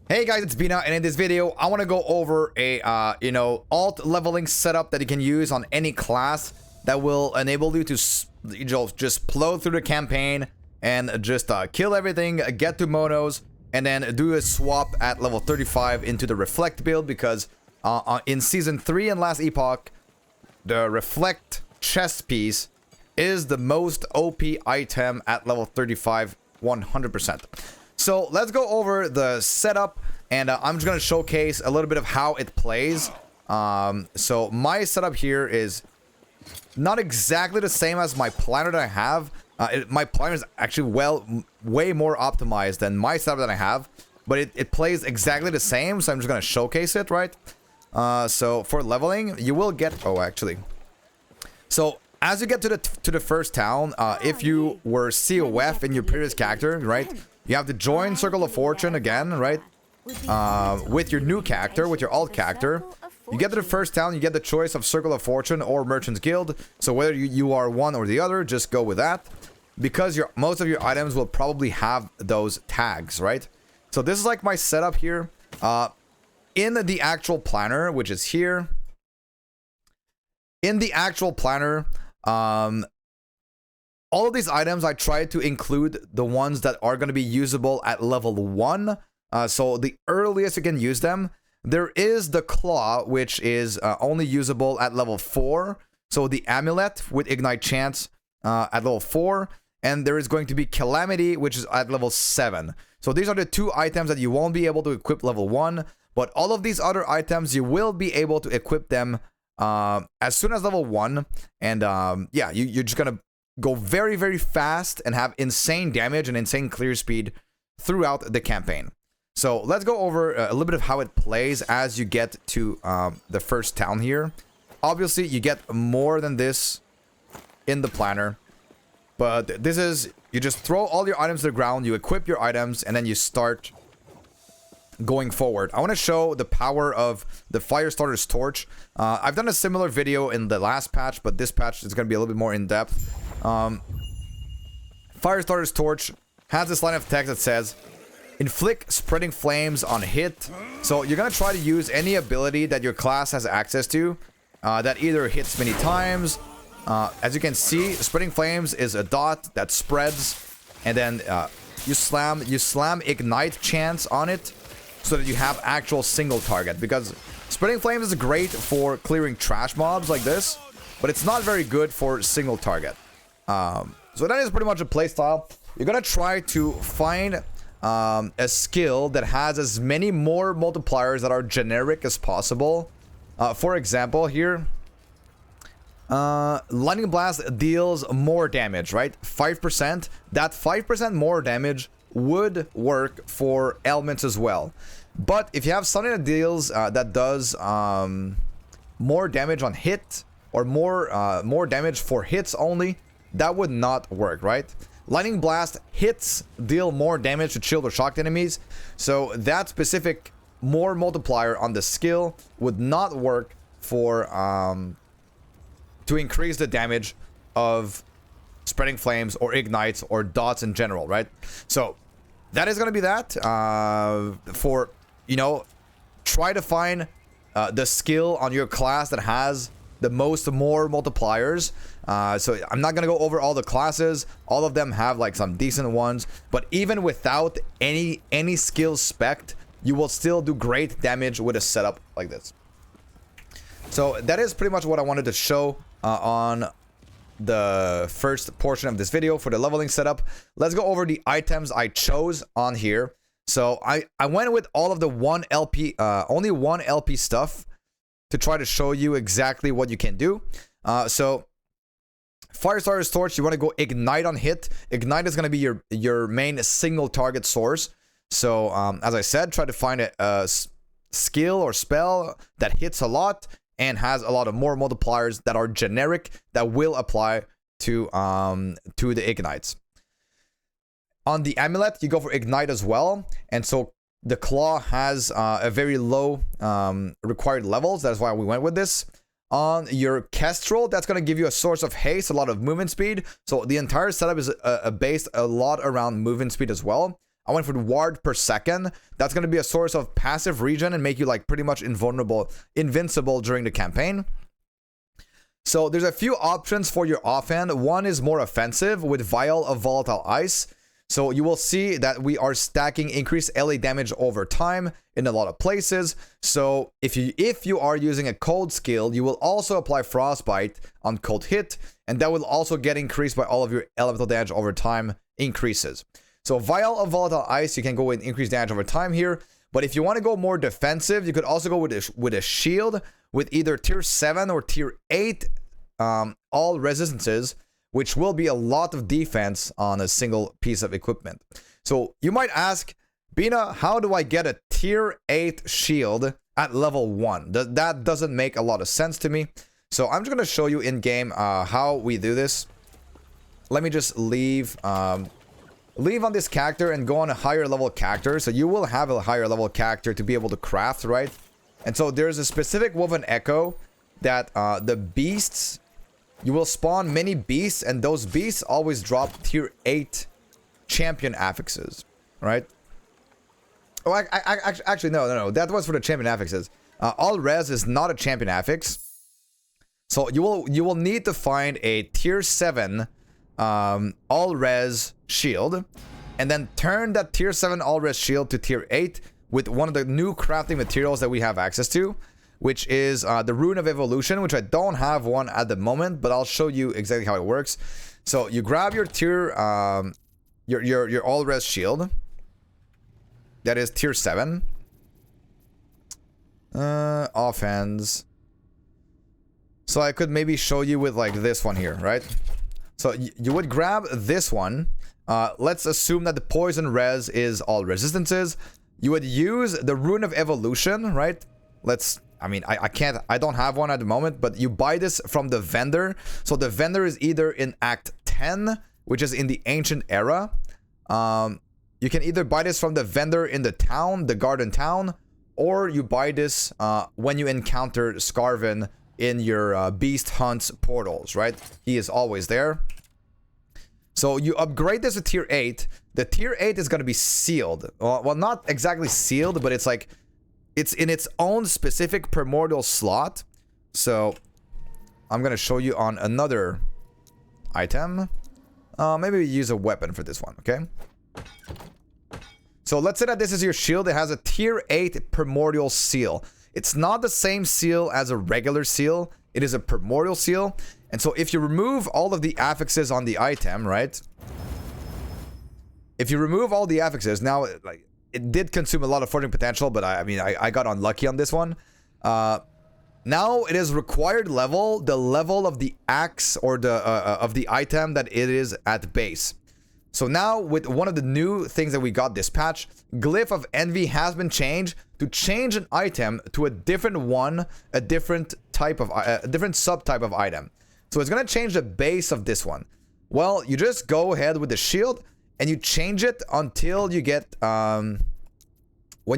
Hey guys, it's Bina, and in this video, I want to go over a, alt leveling setup that you can use on any class that will enable you to, just plow through the campaign and just kill everything, get to monos, and then do a swap at level 35 into the Reflect build, because in Season 3 and Last Epoch, the Reflect chest piece is the most OP item at level 35, 100%. So let's go over the setup, and I'm just going to showcase a little bit of how it plays. So my setup here is not exactly the same as my planner that I have. My planner is actually way more optimized than my setup that I have, but it plays exactly the same, so I'm just going to showcase it, right? So for leveling, you will get... Oh, actually. So as you get to the first town, if you were COF in your previous character, right? You have to join Circle of Fortune again, right? With your new character, with your alt character. You get to the first town, you get the choice of Circle of Fortune or Merchant's Guild. So whether you are one or the other, just go with that. Because most of your items will probably have those tags, right? So this is like my setup here. In the actual planner, which is here. In the actual planner, all of these items, I tried to include the ones that are going to be usable at level 1. So the earliest you can use them. There is the Claw, which is only usable at level 4. So the Amulet with Ignite Chance at level 4. And there is going to be Calamity, which is at level 7. So these are the two items that you won't be able to equip level 1. But all of these other items, you will be able to equip them as soon as level 1. And yeah, you're just going to go very, very fast and have insane damage and insane clear speed throughout the campaign. So let's go over a little bit of how it plays as you get to the first town here. Obviously, you get more than this in the planner. But this is, you just throw all your items to the ground, you equip your items, and then you start going forward. I want to show the power of the Firestarter's Torch. I've done a similar video in the last patch, but this patch is going to be a little bit more in-depth. Firestarter's Torch has this line of text that says, inflict spreading flames on hit. So you're going to try to use any ability that your class has access to that either hits many times. As you can see, spreading flames is a dot that spreads, and then you slam ignite chance on it so that you have actual single target, because spreading flames is great for clearing trash mobs like this, but it's not very good for single target. So that is pretty much a playstyle. You're gonna try to find a skill that has as many more multipliers that are generic as possible. For example, here, Lightning Blast deals more damage, right? 5%. That 5% more damage would work for elements as well. But if you have something that deals that does more damage on hit, or more damage for hits only, that would not work, right? Lightning Blast hits deal more damage to shield or shocked enemies, so that specific more multiplier on the skill would not work for to increase the damage of spreading flames or ignites or dots in general, right? So that is going to be that for, try to find the skill on your class that has the more multipliers. So I'm not going to go over all the classes. All of them have like some decent ones, but even without any skill spec, you will still do great damage with a setup like this. So that is pretty much what I wanted to show on the first portion of this video for the leveling setup. Let's go over the items I chose on here. So I went with all of the only one LP stuff to try to show you exactly what you can do. So Firestarter's Torch, you want to go ignite on hit. Ignite is going to be your main single target source. So as I said, try to find a skill or spell that hits a lot and has a lot of more multipliers that are generic that will apply to the ignites. On the amulet, you go for ignite as well, and so the claw has a very low required levels. That's why we went with this. On your Kestrel, that's going to give you a source of haste, a lot of movement speed. So the entire setup is based a lot around movement speed as well. I went for the ward per second. That's going to be a source of passive regen and make you like pretty much invincible during the campaign. So there's a few options for your offhand. One is more offensive with Vial of Volatile Ice. So you will see that we are stacking increased LA damage over time in a lot of places. So if you are using a cold skill, you will also apply Frostbite on cold hit, and that will also get increased by all of your elemental damage over time increases. So Vial of Volatile Ice, you can go with increased damage over time here. But if you want to go more defensive, you could also go with a shield with either tier 7 or tier 8 all resistances, which will be a lot of defense on a single piece of equipment. So you might ask, Bina, how do I get a tier 8 shield at level 1? That doesn't make a lot of sense to me. So I'm just going to show you in game how we do this. Let me just leave on this character and go on a higher level character. So you will have a higher level character to be able to craft, right? And so there's a specific woven echo that the beasts, you will spawn many beasts, and those beasts always drop tier 8 champion affixes, right? Oh, actually, no. That was for the champion affixes. All res is not a champion affix. So you will need to find a tier 7 all res shield, and then turn that tier 7 all res shield to tier 8 with one of the new crafting materials that we have access to, which is the Rune of Evolution, which I don't have one at the moment, but I'll show you exactly how it works. So you grab your tier, your all res shield. That is tier 7. Offhands. So I could maybe show you with like this one here, right? So you would grab this one. Let's assume that the poison res is all resistances. You would use the Rune of Evolution, right? I don't have one at the moment, but you buy this from the vendor. So the vendor is either in Act 10, which is in the Ancient Era. You can either buy this from the vendor in the town, the Garden Town, or you buy this when you encounter Scarvin in your Beast Hunts portals, right? He is always there. So you upgrade this to tier 8. The tier 8 is going to be sealed. Well, not exactly sealed, but it's like, it's in its own specific primordial slot. So I'm going to show you on another item. Maybe we use a weapon for this one, okay? So let's say that this is your shield. It has a tier 8 primordial seal. It's not the same seal as a regular seal. It is a primordial seal. And so if you remove all of the affixes on the item, right? If you remove all the affixes, now like it did consume a lot of forging potential, but I got unlucky on this one. Now it is required level, the level of the axe or the of the item that it is at base. So now with one of the new things that we got this patch, Glyph of Envy has been changed to change an item to a different one, a different type of, a different subtype of item. So it's going to change the base of this one. Well, you just go ahead with the shield and you change it until you get, when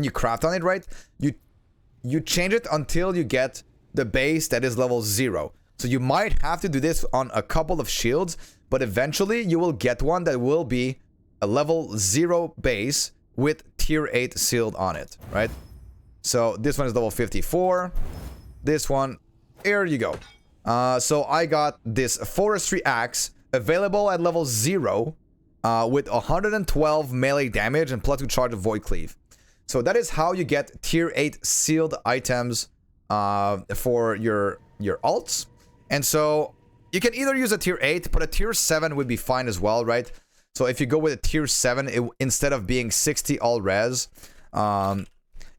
you craft on it, right? You change it until you get the base that is level 0. So you might have to do this on a couple of shields, but eventually you will get one that will be a level 0 base with tier 8 sealed on it, right? So this one is level 54. This one, here you go. So I got this forestry axe available at level 0 with 112 melee damage and +2 charge of void cleave. So that is how you get tier 8 sealed items for your alts. And so you can either use a tier 8, but a tier 7 would be fine as well, right? So if you go with a tier 7, instead of being 60 all res,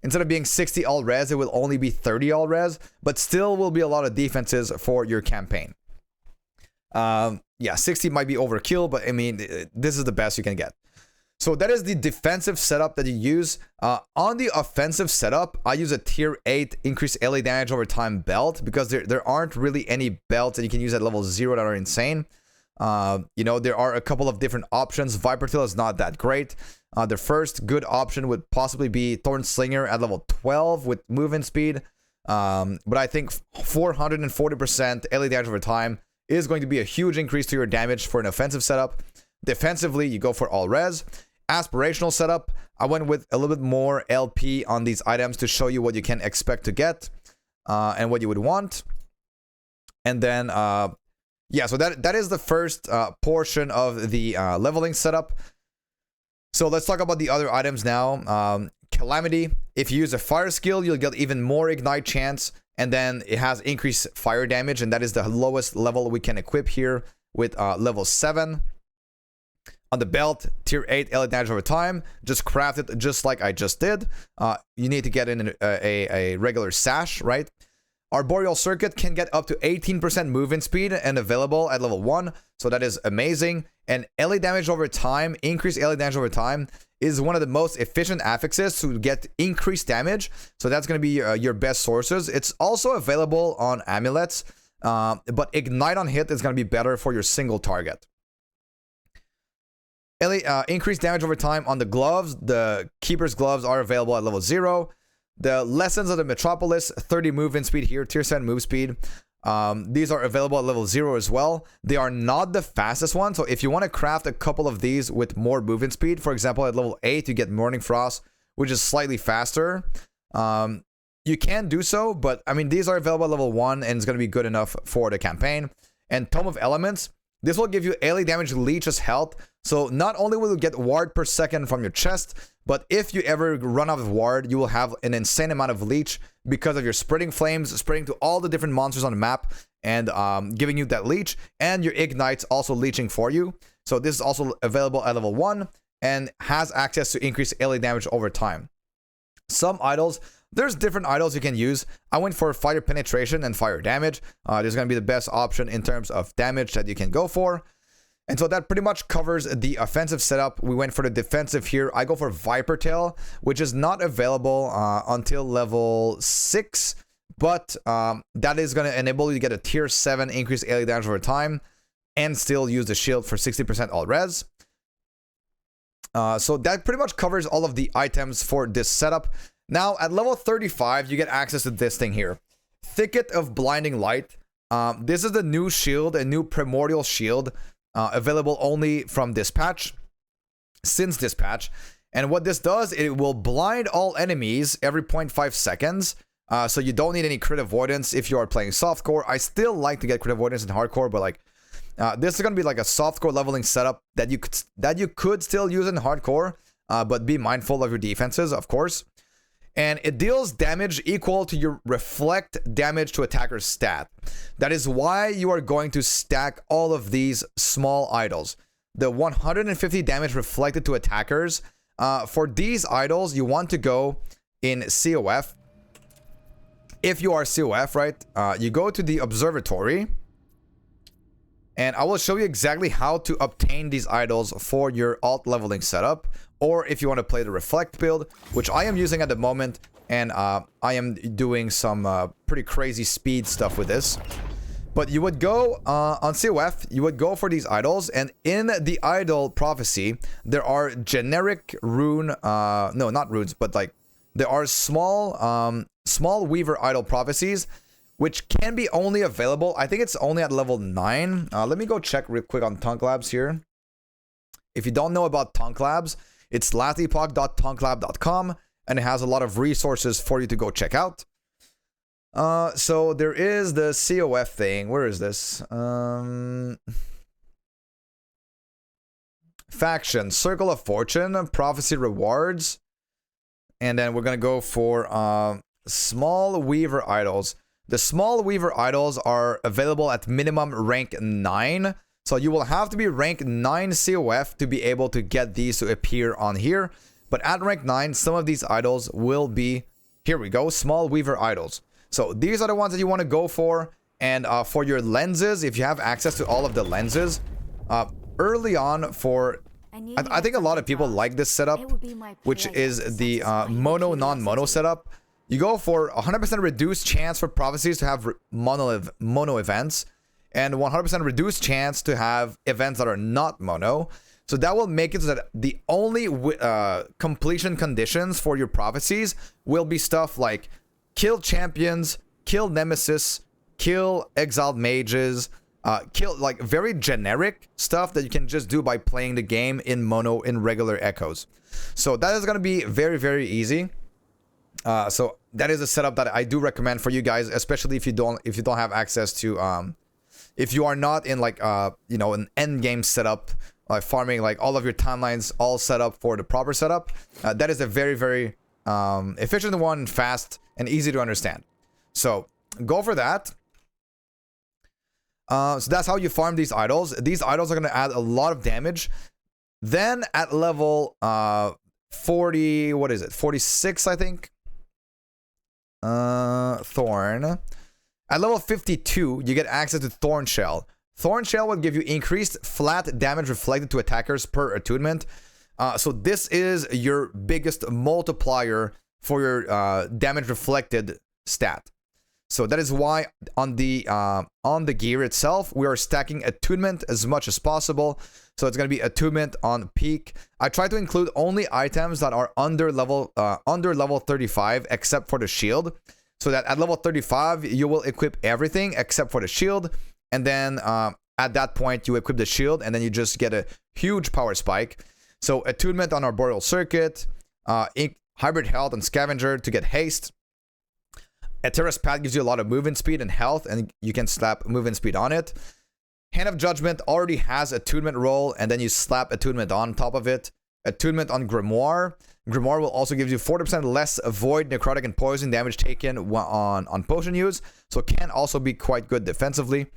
instead of being 60 all res, it will only be 30 all res, but still will be a lot of defenses for your campaign. Yeah, 60 might be overkill, but I mean, this is the best you can get. So that is the defensive setup that you use. On the offensive setup, I use a tier 8 increased LA damage over time belt, because there aren't really any belts that you can use at level 0 that are insane. You know, there are a couple of different options. Viper Tail is not that great. The first good option would possibly be Thorn Slinger at level 12 with movement speed. But I think 440% LA damage over time is going to be a huge increase to your damage for an offensive setup. Defensively, you go for all res. aspirational setup, I went with a little bit more LP on these items to show you what you can expect to get and what you would want. And then, yeah, so that is the first portion of the leveling setup. So let's talk about the other items now. Calamity. If you use a fire skill, you'll get even more ignite chance. And then it has increased fire damage. And that is the lowest level we can equip here with level 7. On the belt, tier 8 elite damage over time. Just craft it just like I just did. You need to get in a regular sash, right? Arboreal Circuit can get up to 18% movement speed and available at level 1. So that is amazing. And elite damage over time, increased elite damage over time, is one of the most efficient affixes to get increased damage. So that's going to be your best sources. It's also available on amulets. But Ignite on hit is going to be better for your single target. Increased damage over time on the gloves. The Keeper's gloves are available at level 0. The Lessons of the Metropolis, 30 movement speed here, tier 7 move speed. These are available at level 0 as well. They are not the fastest one, so if you want to craft a couple of these with more movement speed, for example, at level 8, you get Morning Frost, which is slightly faster. You can do so, but I mean, these are available at level 1, and it's going to be good enough for the campaign. And Tome of Elements, this will give you AoE damage, leech as health. So not only will you get ward per second from your chest, but if you ever run out of ward, you will have an insane amount of leech because of your spreading flames, spreading to all the different monsters on the map and giving you that leech, and your ignites also leeching for you. So this is also available at level 1 and has access to increased AoE damage over time. Some idols, there's different idols you can use. I went for fire penetration and fire damage. This is going to be the best option in terms of damage that you can go for. And so that pretty much covers the offensive setup. We went for the defensive here. I go for Viper Tail, which is not available until level 6. But that is going to enable you to get a tier 7 increased AoE damage over time and still use the shield for 60% all res. So that pretty much covers all of the items for this setup. Now, at level 35, you get access to this thing here. Thicket of Blinding Light. This is the new shield, a new primordial shield. Available only from this patch, since this patch. And what this does, it will blind all enemies every 0.5 seconds. So you don't need any crit avoidance if you are playing softcore. I still like to get crit avoidance in hardcore, but like this is gonna be like a softcore leveling setup that you could still use in hardcore, but be mindful of your defenses, of course. And it deals damage equal to your reflect damage to attacker's stat. That is why you are going to stack all of these small idols. The 150 damage reflected to attackers. For these idols, you want to go in COF. If you are COF, right, you go to the observatory. And I will show you exactly how to obtain these idols for your alt leveling setup. Or if you want to play the reflect build, which I am using at the moment. And I am doing some pretty crazy speed stuff with this. But you would go on COF, you would go for these idols. And in the idol prophecy, there are generic rune, no, not runes, but like there are small weaver idol prophecies, which can be only available. I think it's only at level 9. Let me go check real quick on Tunk Labs here. If you don't know about Tunk Labs, it's lastepoch.tonklab.com, and it has a lot of resources for you to go check out. So there is the COF thing. Where is this? Faction, Circle of Fortune, Prophecy Rewards. And then we're going to go for Small Weaver Idols. The Small Weaver Idols are available at minimum rank 9. So you will have to be rank 9 COF to be able to get these to appear on here. But at rank 9, some of these idols will be, here we go, Small Weaver Idols. So these are the ones that you want to go for. And for your lenses, if you have access to all of the lenses, early on for, I think a lot of people like this setup, which is the mono, non-mono setup. You go for 100% reduced chance for prophecies to have mono events, and 100% reduced chance to have events that are not mono. So that will make it so that the only completion conditions for your prophecies will be stuff like kill champions, kill nemesis, kill exiled mages, kill, like very generic stuff that you can just do by playing the game in mono in regular echoes. So that is going to be very, very easy. So that is a setup that I do recommend for you guys, especially if you don't have access to if you are not in like you know, an end game setup, like farming like all of your timelines all set up for the proper setup. That is a very, very efficient one, fast and easy to understand. So go for that. So that's how you farm these idols. These idols are going to add a lot of damage. Then at level 40, what is it? 46, I think. Thorn. At level 52, you get access to Thorn Shell. Thorn Shell will give you increased flat damage reflected to attackers per attunement. So this is your biggest multiplier for your damage reflected stat. So that is why on the gear itself, we are stacking attunement as much as possible. So it's going to be attunement on peak. I try to include only items that are under level 35, except for the shield. So that at level 35, you will equip everything except for the shield. And then at that point, you equip the shield, and then you just get a huge power spike. So attunement on Arboreal Circuit, Hybrid Health and Scavenger to get haste. Eterra's Path gives you a lot of movement speed and health, and you can slap movement speed on it. Hand of Judgment already has attunement roll, and then you slap attunement on top of it. Attunement on Grimoire. Grimoire will also give you 40% less void, necrotic, and poison damage taken on potion use, so it can also be quite good defensively.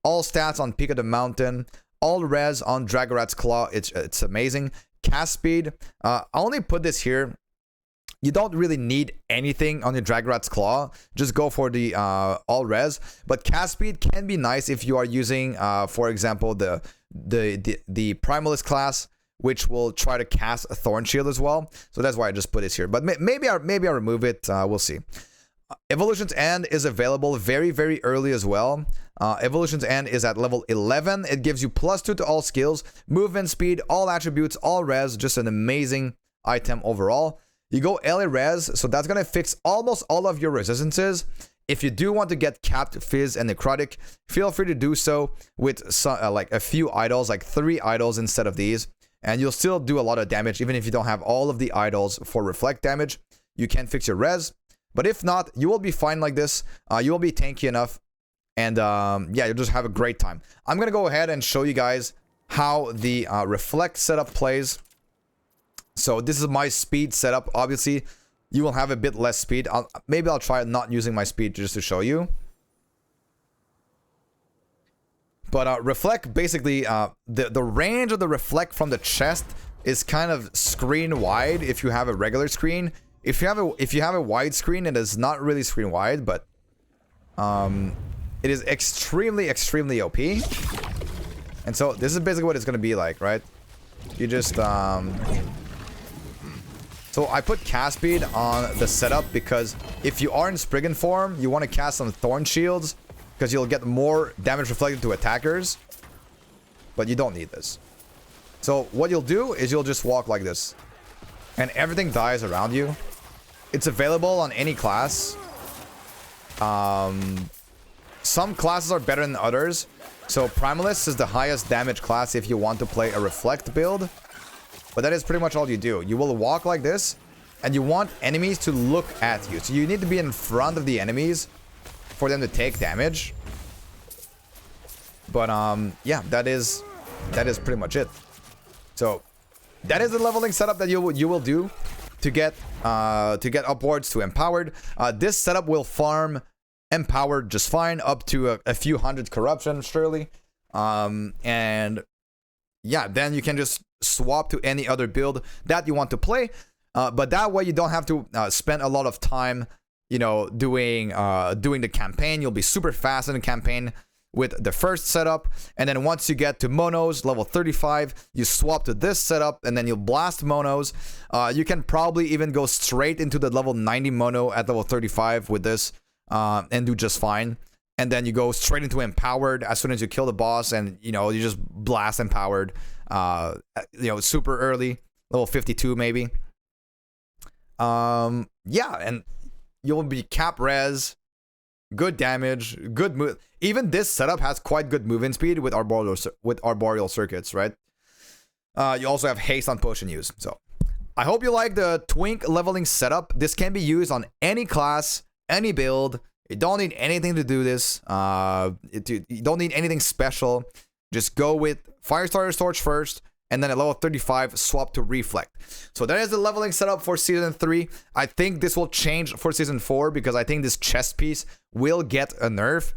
All stats on Peak of the Mountain. All res on Dragorat's Claw. It's amazing. Cast speed. I only put this here. You don't really need anything on your Dragorat's Claw. Just go for the all res. But cast speed can be nice if you are using, for example, the Primalist class, which will try to cast a Thorn Shield as well. So that's why I just put this here. But maybe I'll remove it. We'll see. Evolution's End is available very, very early as well. Evolution's End is at level 11. It gives you +2 to all skills, movement speed, all attributes, all res. Just an amazing item overall. You go LA res, so that's going to fix almost all of your resistances. If you do want to get capped, fizz, and necrotic, feel free to do so with some, like a few idols, like 3 idols instead of these. And you'll still do a lot of damage, even if you don't have all of the idols for reflect damage. You can fix your res. But if not, you will be fine like this. You will be tanky enough. And yeah, you'll just have a great time. I'm going to go ahead and show you guys how the reflect setup plays. So this is my speed setup. Obviously, you will have a bit less speed. Maybe I'll try not using my speed just to show you. But reflect, basically, the range of the reflect from the chest is kind of screen wide if you have a regular screen. If you have a wide screen, it is not really screen wide, but it is extremely, extremely OP. And so this is basically what it's gonna be like, right? You just So I put cast speed on the setup because if you are in Spriggan form, you want to cast some Thorn Shields because you'll get more damage reflected to attackers. But you don't need this. So what you'll do is you'll just walk like this. And everything dies around you. It's available on any class. Some classes are better than others. So Primalist is the highest damage class if you want to play a Reflect build. But that is pretty much all you do. You will walk like this, and you want enemies to look at you. So you need to be in front of the enemies for them to take damage. But yeah, that is pretty much it. So that is the leveling setup that you will do to get upwards to empowered. This setup will farm empowered just fine up to a few hundred corruption, surely. And yeah, then you can just swap to any other build that you want to play. But that way you don't have to spend a lot of time, you know, doing the campaign. You'll be super fast in the campaign with the first setup. And then once you get to monos, level 35, you swap to this setup, and then you'll blast monos. You can probably even go straight into the level 90 mono at level 35 with this and do just fine. And then you go straight into empowered as soon as you kill the boss, and you know, you just blast empowered, you know, super early, level 52 maybe. Yeah, and you'll be cap res good damage, good move. Even this setup has quite good movement speed with arboreal circuits, right? You also have haste on potion use. So I hope you like the Twink leveling setup. This can be used on any class, any build. You don't need anything to do this. You don't need anything special. Just go with Firestarter Torch first, and then at level 35, swap to Reflect. So that is the leveling setup for Season 3. I think this will change for Season 4, because I think this chest piece will get a nerf.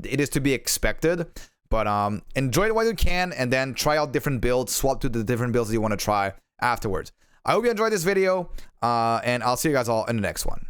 It is to be expected. But enjoy it while you can, and then try out different builds. Swap to the different builds that you want to try afterwards. I hope you enjoyed this video, and I'll see you guys all in the next one.